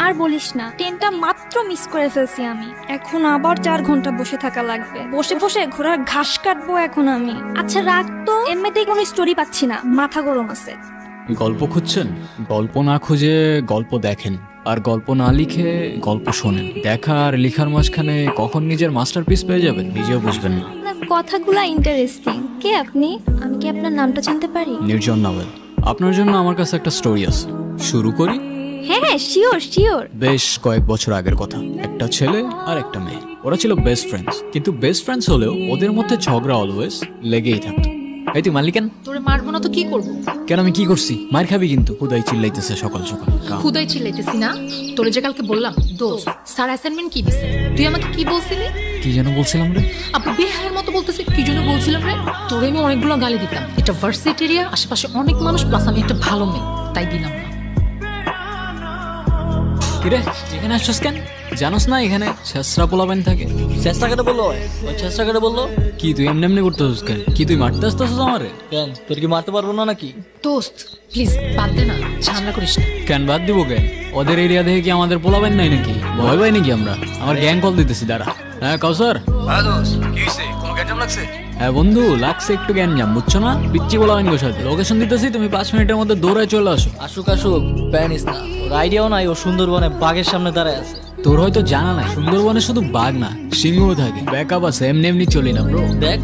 আর বলিস না, ট্রেনটা মাত্র মিস করে ফেলছি আমি। এখন আবার 4 ঘন্টা বসে থাকা লাগবে, বসে বসে ঘোড়ার ঘাস কাটবো এখন আমি। আচ্ছা রাখ তো, এমনিতেই কোনো স্টোরি পাচ্ছি না, মাথা গরম আছে। গল্প খুঁজছেন? গল্প না খুঁজে গল্প দেখেন, আর গল্প না লিখে গল্প শোনেন। দেখা আর লেখার মাঝখানে কখন নিজের মাস্টারপিস পেয়ে যাবেন নিজেও বুঝবেন না। আপনার কথাগুলা ইন্টারেস্টিং। কে আপনি? আমি কি আপনার নামটা জানতে পারি? নির্জন নাভেল। আপনার জন্য আমার কাছে একটা স্টোরি আছে, শুরু করি? হ্যাঁ হ্যাঁ, শিওর শিওর। বেশ কয়েক বছর আগের কথা। একটা ছেলে আর একটা মেয়ে, ওরা ছিল বেস্ট ফ্রেন্ডস। কিন্তু বেস্ট ফ্রেন্ডস হলেও ওদের মধ্যে ঝগড়া অলওয়েজ লেগেই থাকতো। এই তুই মারলি কেন? তোরে মারবো না তো কি করবো? কেন, আমি কি করছি? মার খাবি কিন্তু। হুদাই চিল্লাইতেছে সকাল সকাল। খুদাই চিল্লাইতেছি না, তোরে যে কালকে বললাম দোস্ত স্যার অ্যাসাইনমেন্ট কি দিছে, তুই আমাকে কি বলছিলি? কি যেন বলছিলাম রে? আপু বেহায়ের মতো বলতেছে, কি জন্য বলছিলাম রে? তোরে আমি অনেকগুলো গালি দিতাম। এটা ভার্সিটি এরিয়া, আশেপাশে অনেক মানুষ, প্লাস আমি একটা ভালো মেয়ে, তাই দিলাম না। কিরে এখানে আসছস কেন? জানোস না এখানে ছেসরা পোলাবেন থাকে? চেষ্টা করে বললো, চেষ্টা করে বললো। কি তুই এমনি এমনি করতেছিস কেন? কি তুই মারতে আসতেছিস আমারে? কেন, তোর কি মারতে পারবো না নাকি? দোস্ত প্লিজ বাদ দে না, ঝামেলা করিস না। কেন বাদ দিব কেন? ওদের এরিয়া দেখে কি আমাদের পোলাবেন নাই নাকি? ভয় পাই নাকি আমরা? আমার গ্যাং কল দিতেছি দাঁড়া। হ্যাঁ কাউসার। হ্যাঁ দোস্ত, কি হইছে? কোনো গ্যাঞ্জাম লাগছে? হ্যাঁ বন্ধু, লাগছে একটু গ্যাঞ্জাম, বুঝছো না? পিচ্ছি পোলাবেন গো সাথে। লোকেশন দিতেছি, তুমি 5 মিনিটের মধ্যে দৌড়ায় চলে আসো। আসুক আসুক, প্যানিস না। ওর আইডিয়াও নাই ও সুন্দরবনে বাঘের সামনে দাঁড়ায় আছে। তোর হয়তো জানা নাই, সুন্দরবনে শুধু বাঘ না সিংহও থাকে। ব্যাকআপ আছে, এমনি এমনি চলি না ব্রো। দেখ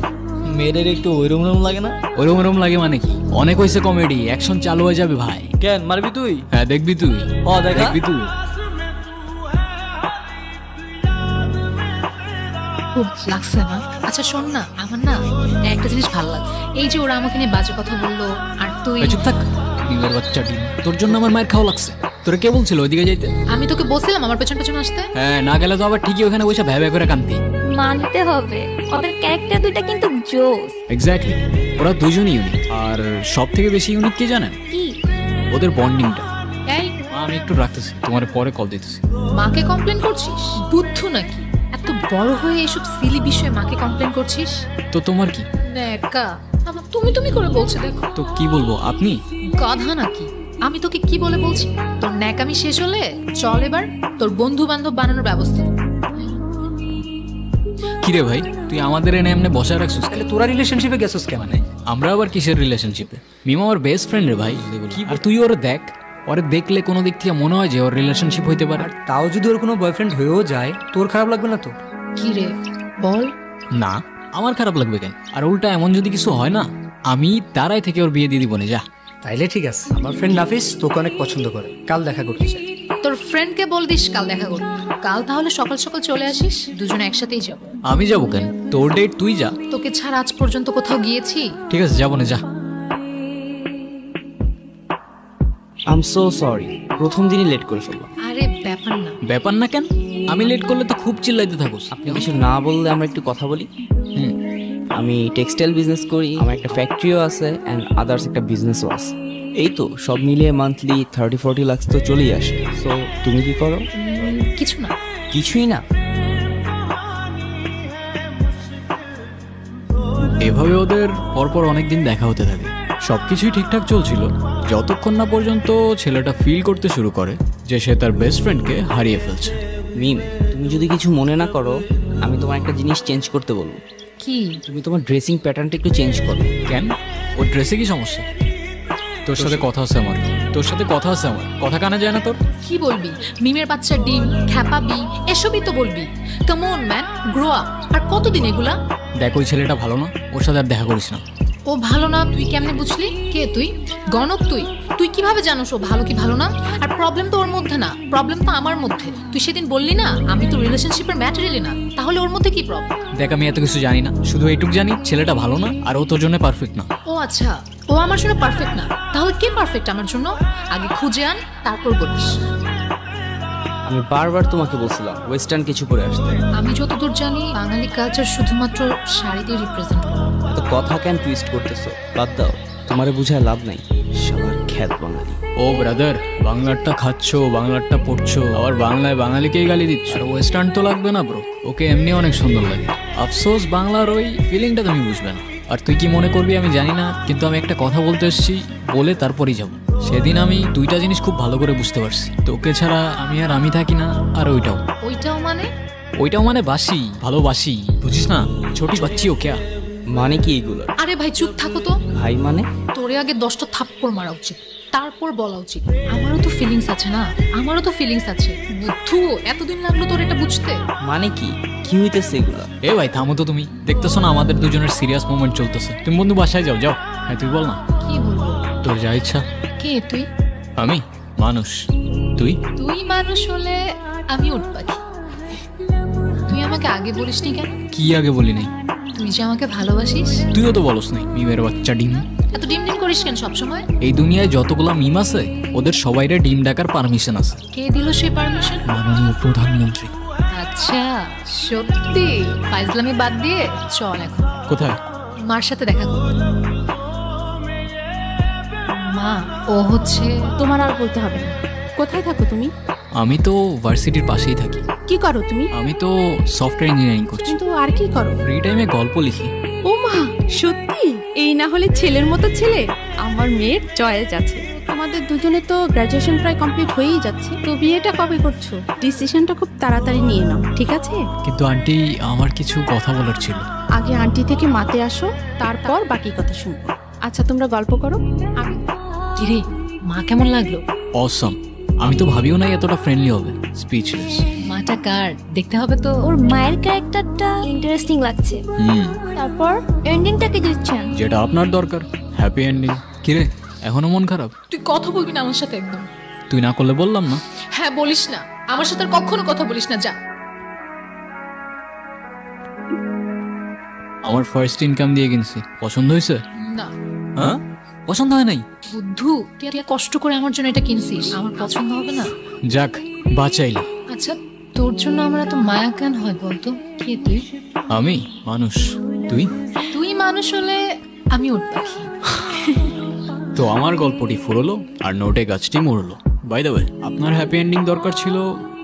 মেয়েদের একটু ওইরকম লাগে না? ওরম লাগে মানে কি? অনেক হয়েছে কমেডি, অ্যাকশন চালু হয়ে যাবে ভাই। কেন মারবি তুই? হ্যাঁ দেখবি তুই। ও দেখা দেখবি তুই। খুব লাগছে না? আচ্ছা শোন না, আমার না একটা জিনিস ভালো লাগছে, এই যে ওরা আমাকে নিয়ে বাজে কথা বললো, আর তুই। চুপ থাক ডিমের বাচ্চা ডিম, তোর জন্য আমার মায়ের খাওয়া লাগছে। তোরা কে বলছিল ওইদিকে যাইতে? আমি তোকে বলছিলাম আমার পেছন পেছন আসতে। হ্যাঁ, না গেলে তো আবার ঠিকই ওখানে বসে ভ্যা করে কান্দি। মানতে হবে, ওদের ক্যারেক্টার দুইটা কিন্তু জোস। এক্স্যাক্টলি, ওরা দুজনই ইউনিক। আর সব থেকে বেশি ইউনিক কি জানেন? কি? ওদের বন্ডিংটা। এই আমি একটু রাখতেছি, তোমার পরে কল দিতেছি। মাকে কমপ্লেন করছিস? বুদ্ধু নাকি? এত বড় হয়ে এসব সিলি বিষয়ে মাকে কমপ্লেন করছিস? তো তোমার কি? নেকা আমার তুমি তুমি করে বলছে, দেখো তো কি বলবো, আপনি গাধা নাকি? আমি তোকে কি বলে বলছি? তোর ন্যাকামি শেষ হলে চল এবার তোর বন্ধু বান্ধব বানানোর ব্যবস্থা। কিরে ভাই, তুই আমাদের এনে এমনি বসায় রাখছিস? তাহলে তোরা রিলেশনশিপে গেছিস কেমন? আমরা আবার কিসের রিলেশনশিপে? মিম আমার বেস্ট ফ্রেন্ড রে ভাই। আর তুই ওরে দেখ, ওরে দেখলে কোনো দিক থেকে মনে হয় যে ওর রিলেশনশিপ হইতে পারে। আর তাও যদি ওর কোনো বয়ফ্রেন্ড হয়েও যায়, তোর খারাপ লাগবে না তো? কি রে বল। না, আমার খারাপ লাগবে কেন? আর উল্টা এমন যদি কিছু হয় না, আমি তারাই থেকে ওর বিয়ে দিয়ে দিব না। যা। তাইলে ঠিক আছে, আমার ফ্রেন্ড নাফিস তোকে অনেক পছন্দ করে, কাল দেখা করতে চাই। তোর ফ্রেন্ডকে বল দিস কাল দেখা করতে। কাল তাহলে সকাল সকাল চলে আসিস, দুজনে একসাথেই যাব। আমি যাবো কেন? তোর ডেট তুই যা। তোকে ছাড়া আজ পর্যন্ত কোথাও গিয়েছি? ঠিক আছে, যাবো না, যা। আই এম সো সরি, প্রথম দিনই লেট করে ফেললাম। আরে ব্যাপার না। ব্যাপার না কেন? আমি লেট করলে তো খুব চিল্লাইতে থাকোস। আপনি কিছু না বললে আমরা একটু কথা বলি। হুম। আমি টেক্সটাইল বিজনেস করি, আমার একটা ফ্যাক্টরিও আছে অ্যান্ড আদার্স একটা বিজনেসও আছে। এই তো সব মিলিয়ে মান্থলি 30-40 লাখ তো চলেই আসে। সো তুমি কি করো? কিছু না। কিছুই না? এভাবে ওদের পরপর অনেকদিন দেখা হতে থাকে। সবকিছুই ঠিকঠাক চলছিল যতক্ষণ না পর্যন্ত ছেলেটা ফিল করতে শুরু করে যে সে তার বেস্ট ফ্রেন্ডকে হারিয়ে ফেলছে। মিম, তুমি যদি কিছু মনে না করো, আমি তোমার একটা জিনিস চেঞ্জ করতে বলবো। কি? তুমি তোমার ড্রেসিং প্যাটার্নটা একটু চেঞ্জ করো। কেন? ওর ড্রেসে কি সমস্যা? তোর সাথে কথা আছে আমার, তোর সাথে কথা আছে আমার, কথা কানে যায় না তোর? কি বলবি? মিমের বাচ্চা ডিম, খ্যাপাবি, এসবই তো বলবি। Come on man, grow up. আর কতদিন এগুলা? দেখ, ওই ছেলেটা ভালো না, ওর সাথে আর দেখা করিস না। ও ভালো না তুই কেমনে বুঝলি? কে তুই? গণক তুই? তুই কিভাবে জানোস ও ভালো কি ভালো না? আর প্রবলেম তো ওর মধ্যে না, প্রবলেম তো আমার মধ্যে। তুই সেদিন বললি না আমি তো রিলেশনশিপের ম্যাটেরিয়ালি না, তাহলে ওর মধ্যে কি প্রবলেম? দেখ, আমি এত কিছু জানি না, শুধু এইটুক জানি ছেলেটা ভালো না আর ও তোর জন্য পারফেক্ট না। ও আচ্ছা, ও আমার জন্য পারফেক্ট না, তাহলে কে পারফেক্ট আমার জন্য? আগে খুঁজে আন, তারপর বলিস। আমি বারবার তোমাকে বলছিলাম ওয়েস্টার্ন কিছু পরে আসতে। আমি যতদূর জানি বাঙালি কালচার শুধুমাত্র শাড়িতে রিপ্রেজেন্ট করে। এত কথা কেন টুইস্ট করতেছো? বাদ দাও, তোমারে বুঝায় লাভ নাই। সবার খ্যাত বাঙালি। ও ব্রাদার, বাংলারটা খাচ্ছ, বাংলারটা পড়ছো, আবার বাংলায় বাঙালিকেই গালি দিচ্ছ। আর ওয়েস্টার্ন তো লাগবে না ব্রো, ওকে এমনি অনেক সুন্দর লাগে। আফসোস বাংলার ওই ফিলিংটা তুমি বুঝবে না। আর তুই কি মনে করবি আমি জানি না, কিন্তু আমি একটা কথা বলতে এসেছি, বলে তারপরই যাব। সেদিন আমি দুইটা জিনিস খুব ভালো করে বুঝতে পারছি, তোকে ছাড়া আমি থাকি না, আর ওইটাও মানে বাসি, ভালোবাসি, বুঝিস না, ছোটি বাচ্চি ও ক্যা। মানে কি এগুলো? আরে ভাই চুপ থাকো তো। ভাই মানে? তোরে আগে 10টা থাপ্পড় মারা উচিত, তারপর বলা উচিত আমারও তো ফিলিংস আছে না, আমারও তো ফিলিংস আছে। বুদ্ধু, এতদিন লাগলো তোর এটা বুঝতে? মানে কি কি হইতেছে এগুলো? এ ভাই থামো তো, তুমি দেখতেছো না আমাদের দুজনের সিরিয়াস মোমেন্ট চলতেছে। তুমি বন্ধু বাসায় যাও। হ্যাঁ তুই বল না। কি বলবো? তোর যা ইচ্ছা। কে তুই? আমি মানুষ, তুই? তুই মানুষ হলে আমি উট পাখি। তুই আমাকে আগে বলিসনি কেন? কি আগে বলি নাই? তুই যে আমাকে ভালোবাসিস। তুইও তো বলস নাই, মিমের বাচ্চা ডিম। এত ডিম ডিম করিস কেন সবসময়? এই দুনিয়ায় যতগুলা মিম আছে ওদের সবাইরে ডিম ডাকার পারমিশন আছে। কে দিল সেই পারমিশন? মাননীয় প্রধানমন্ত্রী। আচ্ছা, সত্যি? ফাইজলামি বাদ দিয়ে চল এখন। কোথায়? মার সাথে দেখা কর। মা, ও হচ্ছে। তোমার আর বলতে হবে না। কোথায় থাকো তুমি? আমি তো ভার্সিটির পাশেই থাকি। কি করো তুমি? আমি তো সফটওয়্যার ইঞ্জিনিয়ারিং করছি। কিন্তু আর কি করো? ফ্রি টাইমে গল্প লিখি। ও মা, সত্যি? এই না হলে ছেলের মতো ছেলে। আমার মেয়ের চয়েস আছে। আমাদের দুজনে তো গ্রাজুয়েশন প্রায় কমপ্লিট হয়েই যাচ্ছে, তো বিয়েটা কবে করছো? ডিসিশনটা খুব তাড়াতাড়ি নিয়ে নাও, ঠিক আছে? কিন্তু আন্টি, আমার কিছু কথা বলার ছিল। আগে আন্টি থেকে মাতে আসো, তারপর বাকি কথা শুনবো। আচ্ছা তোমরা গল্প করো। আমি কিরে, মা কেমন লাগলো? অসম। আমি তো ভাবিও নাই এতটা ফ্রেন্ডলি হবে। স্পিচলেস। মাটা কার দেখতে হবে তো। ওর মায়ের ক্যারেক্টারটা ইন্টারেস্টিং লাগছে। তারপর এন্ডিংটা কি দিচ্ছেন? যেটা আপনার দরকার, হ্যাপি এন্ডিং। কিরে, এখনো মন খারাপ? তুই কথা বলবি না আমার সাথে একদম। তুই না করলে বললাম না। হ্যাঁ বলিস না, আমার সাথে আর কখনো কথা বলিস না, যা। আমার ফার্স্ট ইনকাম দিয়ে কিনছি। পছন্দ হয়েছে? না। হ্যাঁ, পছন্দ হয় নাই? বুদ্ধু, তুই এত কষ্ট করে আমার জন্য এটা কিনছিস, আমার পছন্দ হবে না? যাক, বাঁচাইলি। আচ্ছা, তোর জন্য আমার এত মায়া কেন হয় বলতো? কে তুই? আমি মানুষ, তুই? তুই মানুষ হলে আমি উট পাখি। তো আমার গল্পটি ফুরলো আর নোটে গাছটি মরলো। বাই দ্য ওয়ে, আপনার হ্যাপি এন্ডিং দরকার ছিল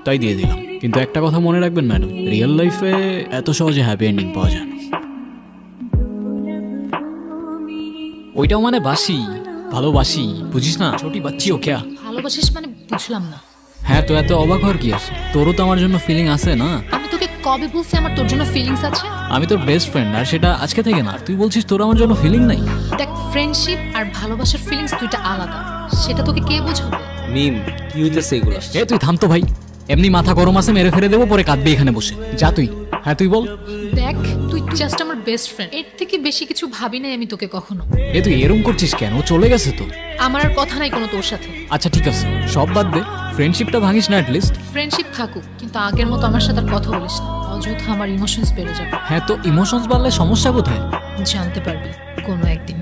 তাই দিয়ে দিলাম। কিন্তু একটা কথা মনে রাখবেন ম্যাডাম, রিয়েল লাইফে এত সহজে হ্যাপি এন্ডিং পাওয়া যায় না। ওইটাও মানে বাসি, ভালোবাসি, বুঝিস না, ছোটি বাচ্চি ও ক্যা। ভালোবাসিস মানে বুঝলাম না। হ্যাঁ, তো এত অবাক হওয়ার কি আছে? তোরও তো আমার জন্য ফিলিং আছে না? আমি তোকে কবে বলছি আমার তোর জন্য ফিলিংস আছে? আমি তোর বেস্ট ফ্রেন্ড, আর সেটা আজকে থেকে না। তুই বলছিস তোর আমার জন্য ফিলিং নাই? দেখ, ফ্রেন্ডশিপ আর ভালোবাসার ফিলিংস দুইটা আলাদা, সেটা তোকে কে বোঝাবে? মিম, কি হইতেছে এগুলো? এ তুই থাম তো ভাই, এমনি মাথা গরম আছে, মেরে ফেরে দেবো, পরে কাঁদবি এখানে বসে। যা তুই। হ্যাঁ তুই বল। দেখ, তুই জাস্ট আমার বেস্ট ফ্রেন্ড, এর থেকে বেশি কিছু ভাবি নাই আমি তোকে কখনো। এ তুই এরম করছিস কেন? ও চলে গেছে তো। আমার আর কথা নাই কোনো তোর সাথে। আচ্ছা ঠিক আছে, সব বাদ দে, ফ্রেন্ডশিপটা ভাঙিস না অ্যাটলিস্ট। ফ্রেন্ডশিপ থাকুক, কিন্তু আগের মতো আমার সাথে আর কথা বলিস না, অযথা আমার ইমোশনস বেড়ে যাবে। হ্যাঁ, তো ইমোশনস বাড়লে সমস্যা কোথায়? জানতে পারবি কোনো একদিন।